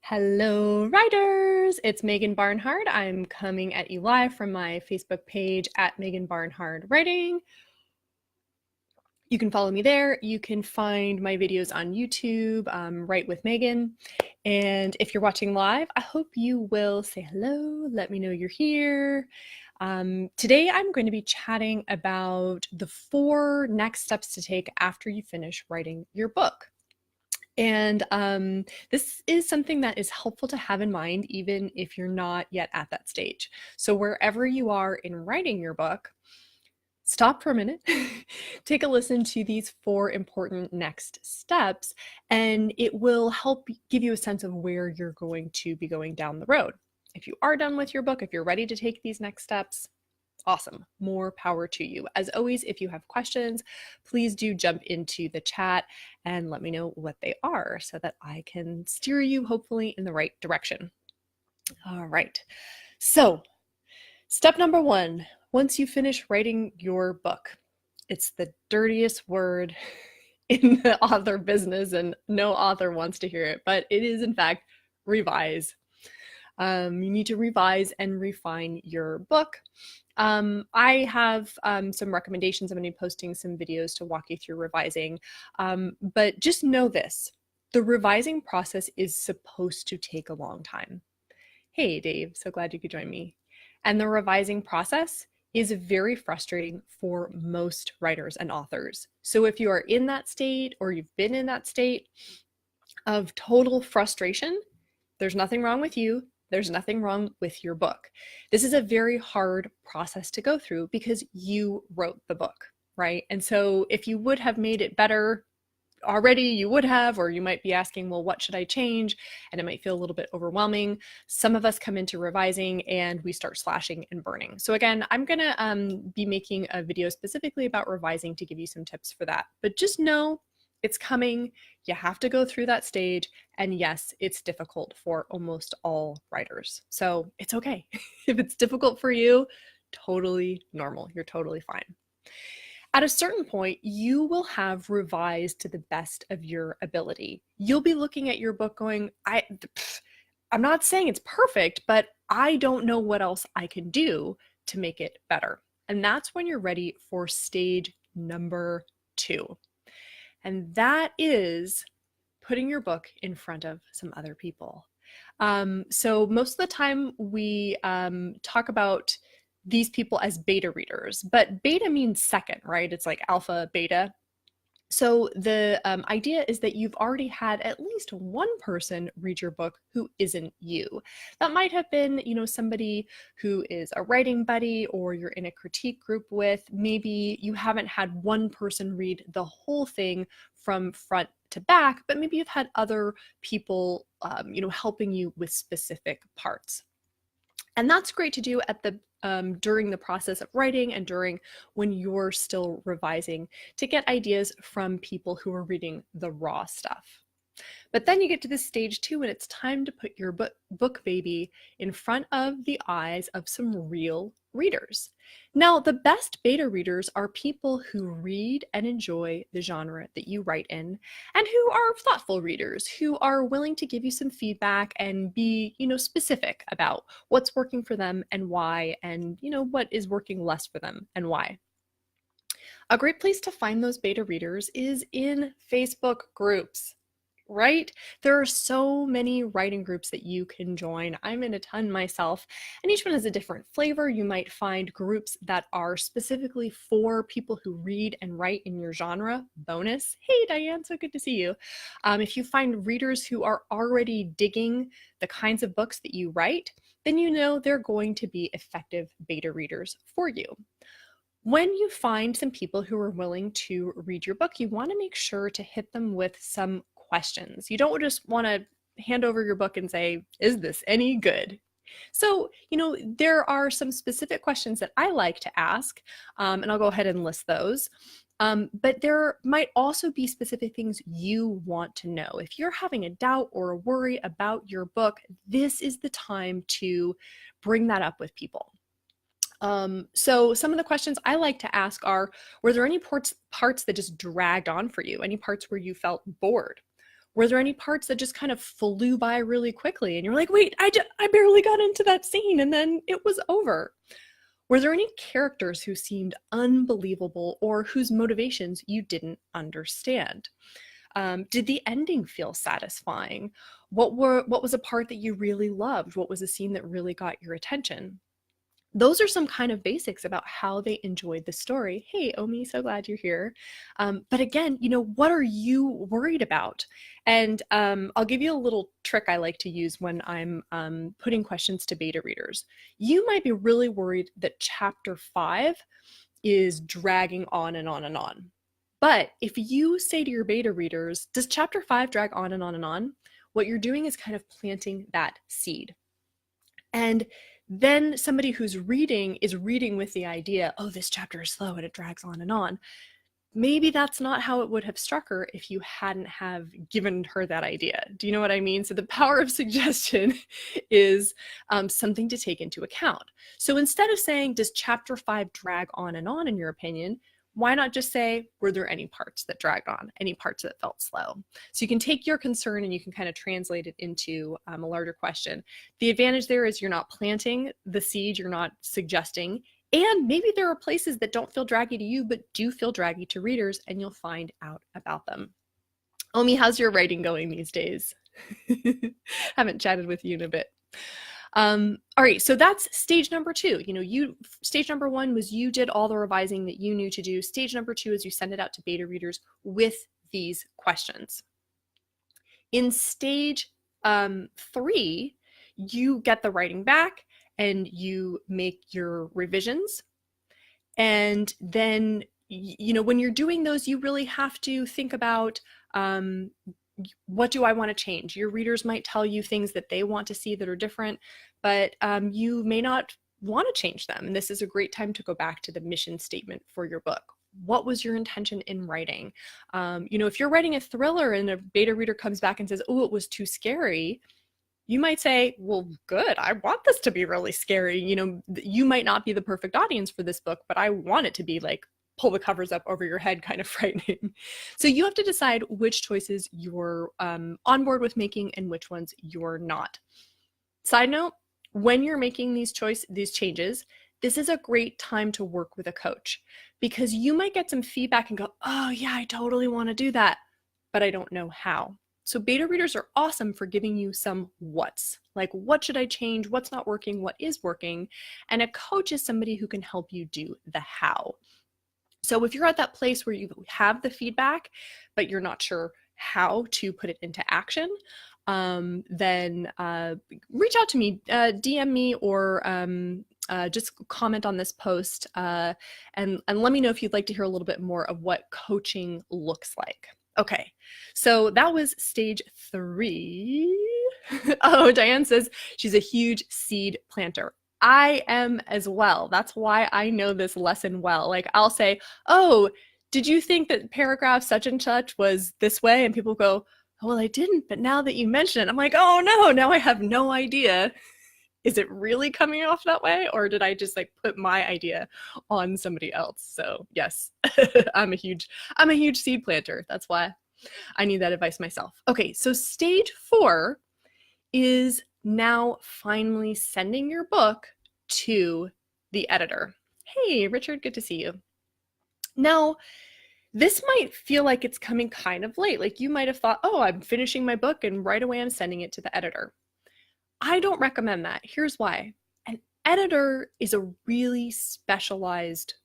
Hello, writers! It's Megan Barnhart. I'm coming at you live from my Facebook page at Megan Barnhart Writing. You can follow me there. You can find my videos on YouTube, Write with Megan. And if you're watching live, I hope you will say hello. Let me know you're here. Today, I'm going to be chatting about the 4 next steps to take after you finish writing your book. And this is something that is helpful to have in mind, even if you're not yet at that stage. So wherever you are in writing your book, stop for a minute, take a listen to these 4 important next steps, and it will help give you a sense of where you're going to be going down the road. If you are done with your book, if you're ready to take these next steps, awesome. More power to you. As always, if you have questions, please do jump into the chat and let me know what they are so that I can steer you hopefully in the right direction. All right. So, step number 1, once you finish writing your book, it's the dirtiest word in the author business and no author wants to hear it, but it is in fact revise. You need to revise and refine your book. I have some recommendations. I'm going to be posting some videos to walk you through revising. But just know this, the revising process is supposed to take a long time. Hey, Dave, so glad you could join me. And the revising process is very frustrating for most writers and authors. So if you are in that state or you've been in that state of total frustration, there's nothing wrong with you. There's nothing wrong with your book. This is a very hard process to go through because you wrote the book, right? And so if you would have made it better already, you would have, or you might be asking, well, what should I change? And it might feel a little bit overwhelming. Some of us come into revising and we start slashing and burning. So again, I'm gonna be making a video specifically about revising to give you some tips for that. But just know it's coming. You have to go through that stage. And yes, it's difficult for almost all writers. So it's okay. If it's difficult for you, totally normal. You're totally fine. At a certain point, you will have revised to the best of your ability. You'll be looking at your book going, I'm not saying it's perfect, but I don't know what else I can do to make it better. And that's when you're ready for stage number 2. And that is putting your book in front of some other people. So most of the time we talk about these people as beta readers, but beta means second, right? It's like alpha, beta. So the idea is that you've already had at least one person read your book who isn't you. That might have been, somebody who is a writing buddy or you're in a critique group with. Maybe you haven't had one person read the whole thing from front to back, but maybe you've had other people, helping you with specific parts. And that's great to do at the during the process of writing and during when you're still revising to get ideas from people who are reading the raw stuff. But then you get to this stage 2 and it's time to put your book baby in front of the eyes of some real readers. Now, the best beta readers are people who read and enjoy the genre that you write in and who are thoughtful readers, who are willing to give you some feedback and be, specific about what's working for them and why, and, what is working less for them and why. A great place to find those beta readers is in Facebook groups. Right? There are so many writing groups that you can join. I'm in a ton myself, and each one has a different flavor. You might find groups that are specifically for people who read and write in your genre. Bonus. Hey, Diane, so good to see you. If you find readers who are already digging the kinds of books that you write, then they're going to be effective beta readers for you. When you find some people who are willing to read your book, you want to make sure to hit them with some questions. You don't just want to hand over your book and say, is this any good? So, there are some specific questions that I like to ask, and I'll go ahead and list those. But there might also be specific things you want to know. If you're having a doubt or a worry about your book, this is the time to bring that up with people. So some of the questions I like to ask are, were there any parts that just dragged on for you? Any parts where you felt bored? Were there any parts that just kind of flew by really quickly and you're like, wait, I barely got into that scene and then it was over? Were there any characters who seemed unbelievable or whose motivations you didn't understand? Did the ending feel satisfying? What was a part that you really loved? What was a scene that really got your attention? Those are some kind of basics about how they enjoyed the story. Hey, Omi, so glad you're here. But again, what are you worried about? And I'll give you a little trick I like to use when I'm putting questions to beta readers. You might be really worried that chapter 5 is dragging on and on and on. But if you say to your beta readers, does chapter 5 drag on and on and on? What you're doing is kind of planting that seed. And then somebody who's reading is reading with the idea, oh, this chapter is slow and it drags on and on. Maybe that's not how it would have struck her if you hadn't have given her that idea. Do you know what I mean? So the power of suggestion is something to take into account. So instead of saying, does chapter 5 drag on and on in your opinion, why not just say, were there any parts that dragged on, any parts that felt slow? So you can take your concern and you can kind of translate it into a larger question. The advantage there is you're not planting the seed, you're not suggesting, and maybe there are places that don't feel draggy to you, but do feel draggy to readers, and you'll find out about them. Omi, how's your writing going these days? Haven't chatted with you in a bit. All right, so that's stage number 2. Stage number 1 was you did all the revising that you knew to do. Stage number 2 is you send it out to beta readers with these questions. In stage 3, you get the writing back and you make your revisions. And then, when you're doing those, you really have to think about what do I want to change? Your readers might tell you things that they want to see that are different, but you may not want to change them. And this is a great time to go back to the mission statement for your book. What was your intention in writing? If you're writing a thriller and a beta reader comes back and says, oh, it was too scary, you might say, well, good, I want this to be really scary. You might not be the perfect audience for this book, but I want it to be like pull the covers up over your head kind of frightening. So you have to decide which choices you're on board with making and which ones you're not. Side note, when you're making these changes, this is a great time to work with a coach, because you might get some feedback and go, oh yeah, I totally want to do that, but I don't know how. So beta readers are awesome for giving you some what's, like what should I change, what's not working, what is working, and a coach is somebody who can help you do the how. So if you're at that place where you have the feedback, but you're not sure how to put it into action, then reach out to me, DM me, or just comment on this post and let me know if you'd like to hear a little bit more of what coaching looks like. Okay, so that was stage 3. Oh, Diane says she's a huge seed planter. I am as well. That's why I know this lesson well. Like I'll say, oh, did you think that paragraph such and such was this way? And people go, oh, well, I didn't, but now that you mention it, I'm like, oh no, now I have no idea. Is it really coming off that way? Or did I just like put my idea on somebody else? So yes, I'm a huge seed planter. That's why I need that advice myself. Okay, so stage 4 is now finally sending your book to the editor. Hey, Richard, good to see you. Now, this might feel like it's coming kind of late. Like you might have thought, oh, I'm finishing my book and right away I'm sending it to the editor. I don't recommend that. Here's why. An editor is a really specialized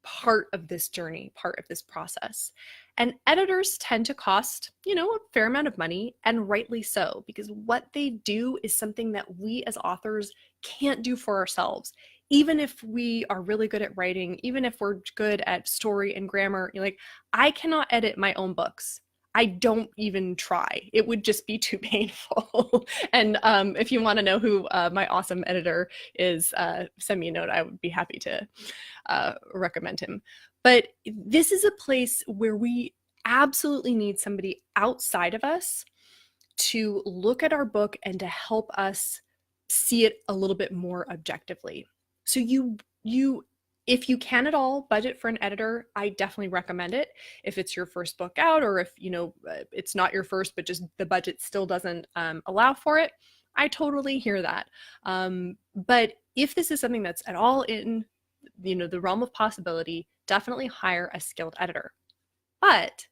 part of this journey, part of this process. And editors tend to cost, a fair amount of money, and rightly so, because what they do is something that we as authors can't do for ourselves. Even if we are really good at writing, even if we're good at story and grammar, I cannot edit my own books. I don't even try. It would just be too painful. And if you want to know who my awesome editor is, send me a note. I would be happy to recommend him. But this is a place where we absolutely need somebody outside of us to look at our book and to help us see it a little bit more objectively. So you If you can at all budget for an editor, I definitely recommend it. If it's your first book out, or if it's not your first, but just the budget still doesn't allow for it, I totally hear that. But if this is something that's at all in the realm of possibility, definitely hire a skilled editor. But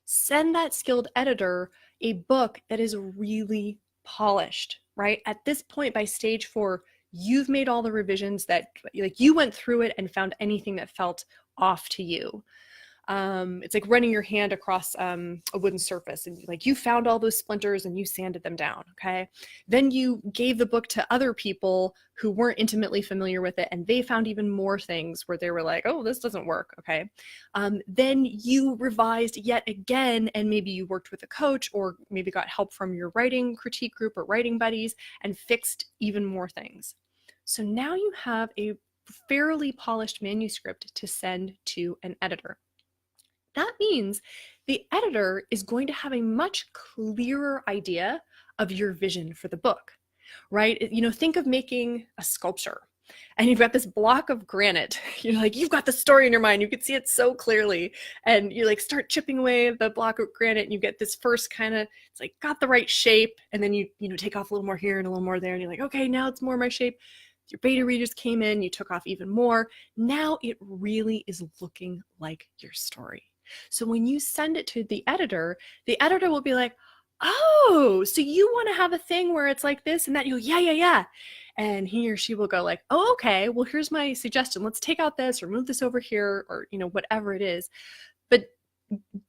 send that skilled editor a book that is really polished, right? At this point, by stage 4, you've made all the revisions that, like, you went through it and found anything that felt off to you. It's like running your hand across a wooden surface, and like you found all those splinters and you sanded them down. Okay. Then you gave the book to other people who weren't intimately familiar with it, and they found even more things where they were like, oh, this doesn't work. Okay. Then you revised yet again, and maybe you worked with a coach, or maybe got help from your writing critique group or writing buddies, and fixed even more things. So now you have a fairly polished manuscript to send to an editor. That means the editor is going to have a much clearer idea of your vision for the book, right? Think of making a sculpture, and you've got this block of granite. You've got the story in your mind. You can see it so clearly, and you start chipping away at the block of granite, and you get this first kind of, it's like got the right shape, and then you take off a little more here and a little more there, and you're like, okay, now it's more my shape. Your beta readers came in, you took off even more. Now it really is looking like your story. So when you send it to the editor will be like, oh, so you want to have a thing where it's like this and that? You go, yeah. And he or she will go like, oh, okay, well, here's my suggestion. Let's take out this or move this over here, or, whatever it is. But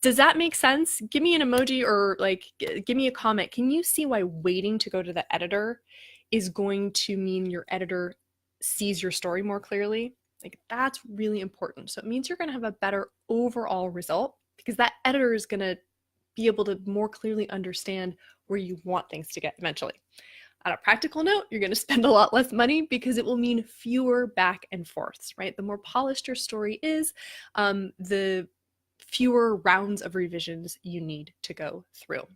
does that make sense? Give me an emoji, or give me a comment. Can you see why waiting to go to the editor is going to mean your editor sees your story more clearly? That's really important. So it means you're going to have a better overall result, because that editor is going to be able to more clearly understand where you want things to get eventually. On a practical note, you're going to spend a lot less money, because it will mean fewer back and forths, right? The more polished your story is, the fewer rounds of revisions you need to go through.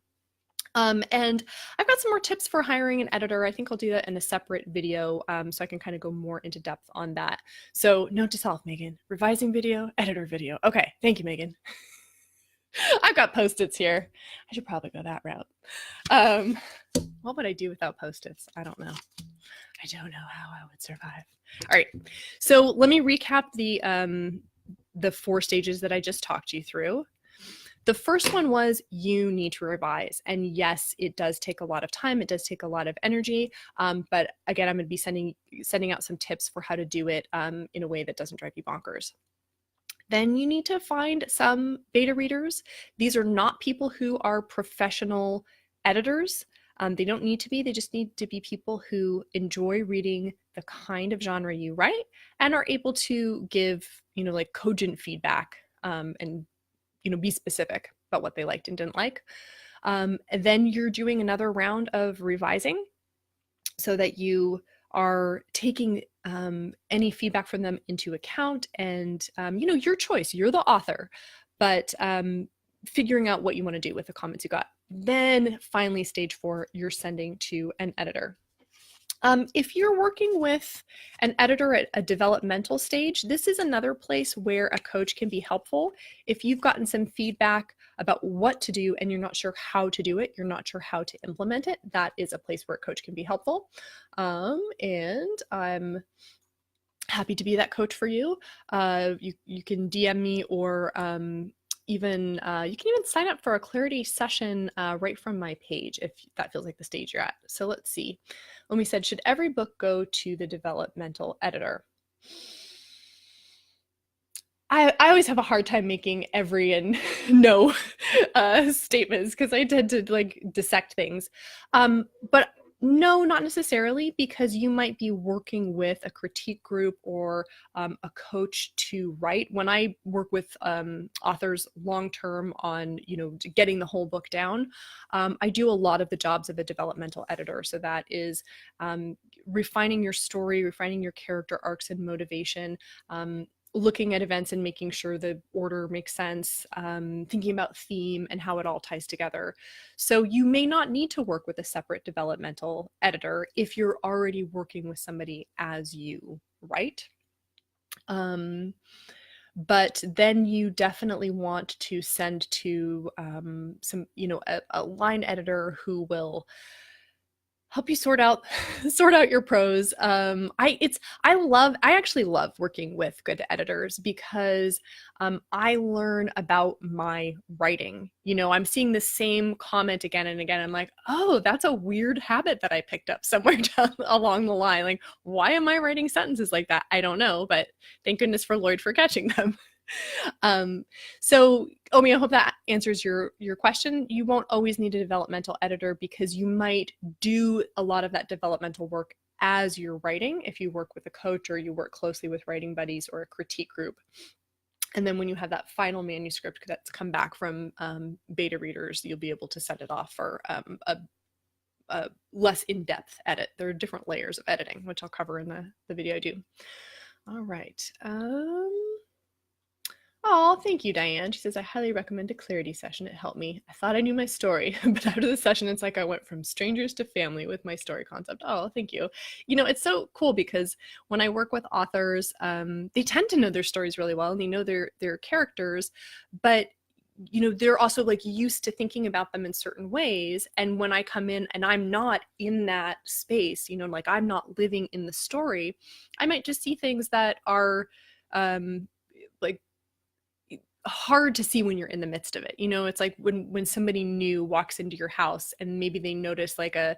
And I've got some more tips for hiring an editor. I think I'll do that in a separate video, so I can kind of go more into depth on that. So note to self, Megan, revising video, editor video. Okay, thank you, Megan. I've got Post-its here. I should probably go that route. What would I do without Post-its? I don't know. I don't know how I would survive. All right, so let me recap the 4 stages that I just talked you through. The first one was you need to revise. And yes, it does take a lot of time. It does take a lot of energy. But again, I'm going to be sending out some tips for how to do it in a way that doesn't drive you bonkers. Then you need to find some beta readers. These are not people who are professional editors. They don't need to be. They just need to be people who enjoy reading the kind of genre you write and are able to give, cogent feedback and be specific about what they liked and didn't like. And then you're doing another round of revising, so that you are taking any feedback from them into account, and your choice. You're the author, but figuring out what you want to do with the comments you got. Then finally, stage 4, you're sending to an editor. If you're working with an editor at a developmental stage, this is another place where a coach can be helpful. If you've gotten some feedback about what to do and you're not sure how to do it, you're not sure how to implement it, that is a place where a coach can be helpful. And I'm happy to be that coach for you. You can DM me, or you can even sign up for a clarity session right from my page if that feels like the stage you're at. So let's see. When we said, should every book go to the developmental editor? I always have a hard time making every and no statements, because I tend to dissect things. But no, not necessarily, because you might be working with a critique group or a coach to write. When I work with authors long-term on, getting the whole book down, I do a lot of the jobs of a developmental editor. So that is refining your story, refining your character arcs and motivation, looking at events and making sure the order makes sense, thinking about theme and how it all ties together. So you may not need to work with a separate developmental editor if you're already working with somebody as you write. But then you definitely want to send to some, a line editor who will help you sort out your prose. I actually love working with good editors because I learn about my writing. I'm seeing the same comment again and again. I'm like, oh, that's a weird habit that I picked up somewhere down along the line. Like, why am I writing sentences like that? I don't know, but thank goodness for Lloyd for catching them. So Omi, I hope that answers your question. You won't always need a developmental editor because you might do a lot of that developmental work as you're writing if you work with a coach or you work closely with writing buddies or a critique group. And then when you have that final manuscript that's come back from beta readers, you'll be able to send it off for a less in-depth edit. There are different layers of editing, which I'll cover in the video I do. All right. Oh, thank you, Diane. She says, I highly recommend a clarity session. It helped me. I thought I knew my story, but after the session, it's like I went from strangers to family with my story concept. Oh, thank you. It's so cool because when I work with authors, they tend to know their stories really well and they know their characters, but they're also like used to thinking about them in certain ways. And when I come in and I'm not in that space, like I'm not living in the story, I might just see things that are like hard to see when you're in the midst of it. It's like when somebody new walks into your house and maybe they notice like a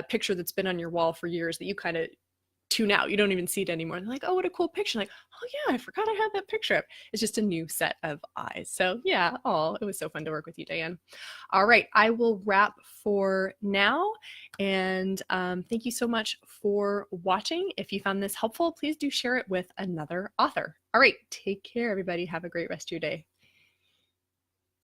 picture that's been on your wall for years that you kind of tune out. You don't even see it anymore. They're like, oh, what a cool picture. Like, oh yeah, I forgot I had that picture up. It's just a new set of eyes. So yeah, it was so fun to work with you, Diane. All right, I will wrap for now. And thank you so much for watching. If you found this helpful, please do share it with another author. All right, take care, everybody. Have a great rest of your day.